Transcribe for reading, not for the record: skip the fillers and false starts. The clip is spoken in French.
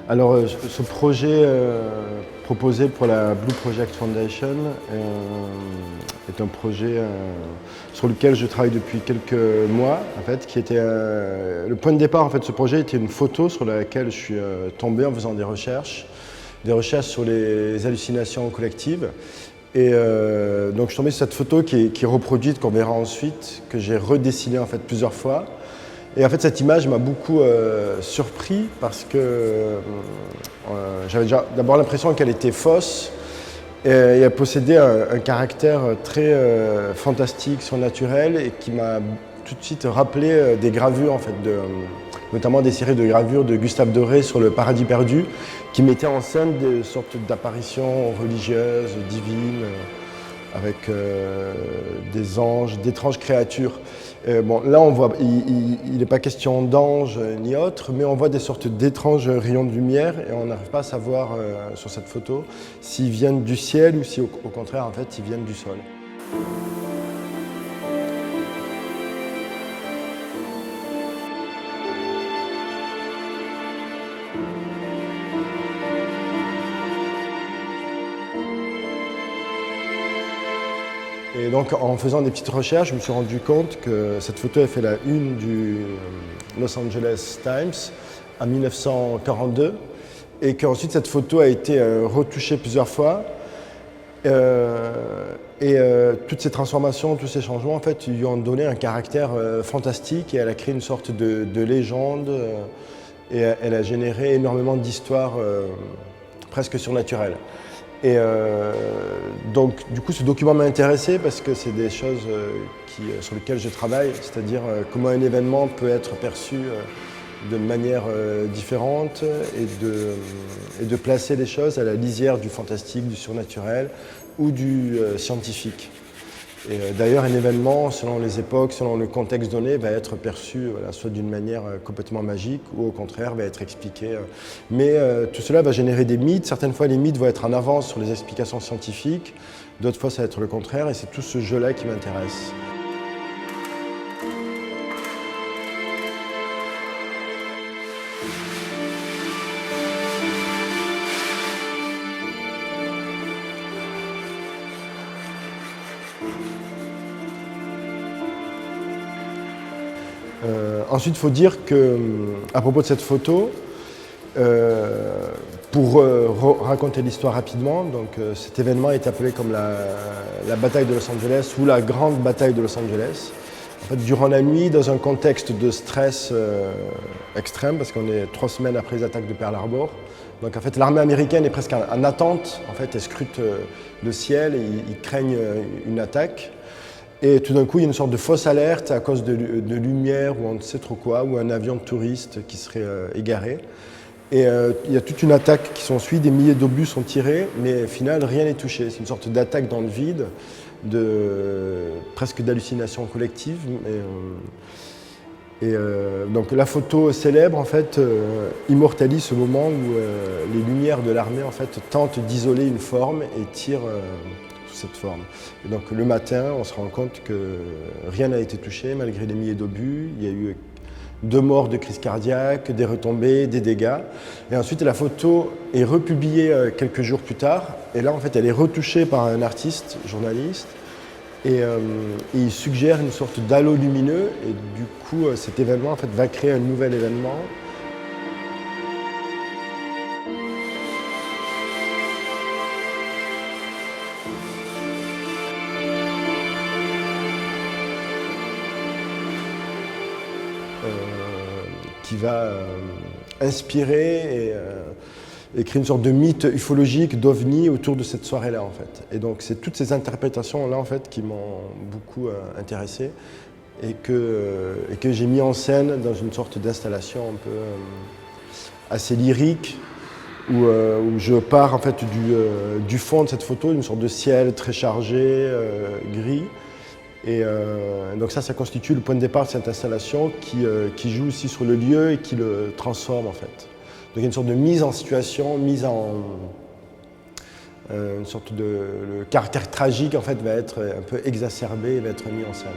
Alors, ce projet proposé pour la Blue Project Foundation est un projet sur lequel je travaille depuis quelques mois, en fait, qui était le point de départ. En fait, ce projet était une photo sur laquelle je suis tombé en faisant des recherches sur les hallucinations collectives. Et donc, je suis tombé sur cette photo qui est reproduite, qu'on verra ensuite, que j'ai redessinée en fait plusieurs fois. Et en fait, cette image m'a beaucoup surpris parce que j'avais déjà d'abord l'impression qu'elle était fausse et elle possédait un caractère très fantastique, surnaturel et qui m'a tout de suite rappelé des gravures, en fait, notamment des séries de gravures de Gustave Doré sur le Paradis perdu qui mettaient en scène des sortes d'apparitions religieuses, divines, avec des anges, d'étranges créatures. Bon, là, on voit, il n'est pas question d'anges ni autre, mais on voit des sortes d'étranges rayons de lumière et on n'arrive pas à savoir sur cette photo s'ils viennent du ciel ou si au contraire, en fait, ils viennent du sol. Et donc, en faisant des petites recherches, je me suis rendu compte que cette photo a fait la une du Los Angeles Times en 1942 et qu'ensuite cette photo a été retouchée plusieurs fois. Toutes ces transformations, tous ces changements, en fait, lui ont donné un caractère fantastique et elle a créé une sorte de légende et elle a généré énormément d'histoires presque surnaturelles. Et donc, du coup, ce document m'a intéressé parce que c'est des choses sur lesquelles je travaille, c'est-à-dire comment un événement peut être perçu de manière différente et de placer les choses à la lisière du fantastique, du surnaturel ou du scientifique. Et d'ailleurs, un événement, selon les époques, selon le contexte donné, va être perçu soit d'une manière complètement magique ou au contraire va être expliqué. Mais tout cela va générer des mythes. Certaines fois, les mythes vont être en avance sur les explications scientifiques. D'autres fois, ça va être le contraire. Et c'est tout ce jeu-là qui m'intéresse. Ensuite, il faut dire qu'à propos de cette photo, pour raconter l'histoire rapidement, donc, cet événement est appelé comme la bataille de Los Angeles ou la grande bataille de Los Angeles. En fait, durant la nuit, dans un contexte de stress extrême, parce qu'on est 3 semaines après les attaques de Pearl Harbor, donc en fait, l'armée américaine est presque en attente, en fait, elle scrute le ciel et ils craignent une attaque. Et tout d'un coup, il y a une sorte de fausse alerte à cause de lumière ou on ne sait trop quoi, ou un avion de touristes qui serait égaré. Et il y a toute une attaque qui s'ensuit, des milliers d'obus sont tirés, mais au final, rien n'est touché. C'est une sorte d'attaque dans le vide, presque d'hallucination collective. Donc la photo célèbre, en fait, immortalise ce moment où les lumières de l'armée, en fait, tentent d'isoler une forme et tirent cette forme. Et donc le matin, on se rend compte que rien n'a été touché malgré les milliers d'obus. Il y a eu 2 morts de crise cardiaque, des retombées, des dégâts. Et ensuite, la photo est republiée quelques jours plus tard. Et là, en fait, elle est retouchée par un artiste, journaliste. Et il suggère une sorte d'halo lumineux. Et du coup, cet événement, en fait, va créer un nouvel événement. Qui va inspirer et créer une sorte de mythe ufologique d'OVNI autour de cette soirée-là, en fait. Et donc, c'est toutes ces interprétations-là, en fait, qui m'ont beaucoup intéressé et que j'ai mis en scène dans une sorte d'installation un peu assez lyrique où je pars, en fait, du fond de cette photo, d'une sorte de ciel très chargé, gris. Et donc ça constitue le point de départ de cette installation qui joue aussi sur le lieu et qui le transforme, en fait. Donc il y a une sorte de mise en situation, une sorte de... Le caractère tragique, en fait, va être un peu exacerbé et va être mis en scène.